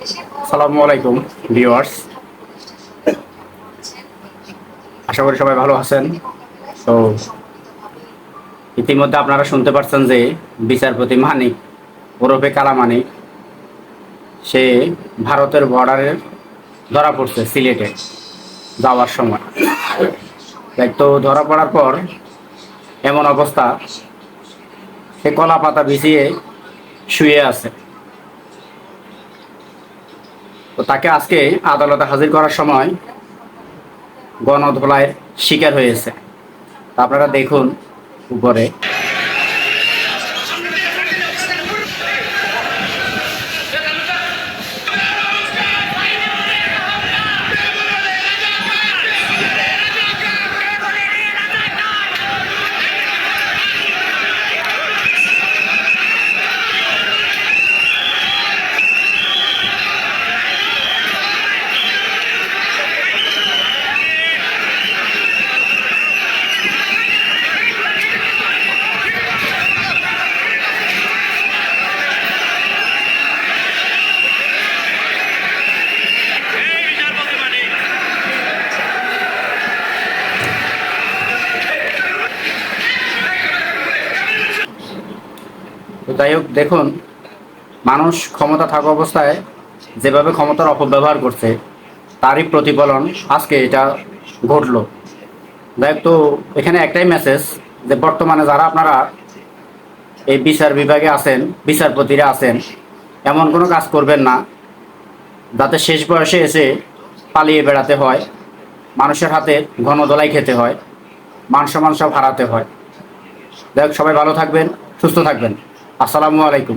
আসসালামু আলাইকুম ভিউয়ার্স, আশা করি সবাই ভালো আছেন। তো ইতিমধ্যে আপনারা শুনতে পারছেন যে বিচারপতি মানিক ওরফে কালা মানিক সে ভারতের বর্ডারে ধরা পড়ছে সিলেটে যাওয়ার সময়। তো ধরা পড়ার পর এমন অবস্থা, সে কলা পাতা বিছিয়ে শুয়ে আছে। তো তাকে আজকে আদালতে হাজির করার সময় গণধোলাইয়ের শিকার হয়েছে। তা আপনারা দেখুন উপরে। তো যাই হোক, দেখুন মানুষ ক্ষমতা থাকা অবস্থায় যেভাবে ক্ষমতার অপব্যবহার করছে, তারই প্রতিফলন আজকে এটা ঘটলো। যাই হোক, তো এখানে একটাই মেসেজ, যে বর্তমানে যারা আপনারা এই বিচার বিভাগে আছেন, বিচারপতিরা আছেন, এমন কোনো কাজ করবেন না যাতে শেষ বয়সে এসে পালিয়ে বেড়াতে হয়, মানুষের হাতে ঘনদোলাই খেতে হয়, মান সম্মান সব হারাতে হয়। যাই হোক, সবাই ভালো থাকবেন, সুস্থ থাকবেন। আসসালামু আলাইকুম।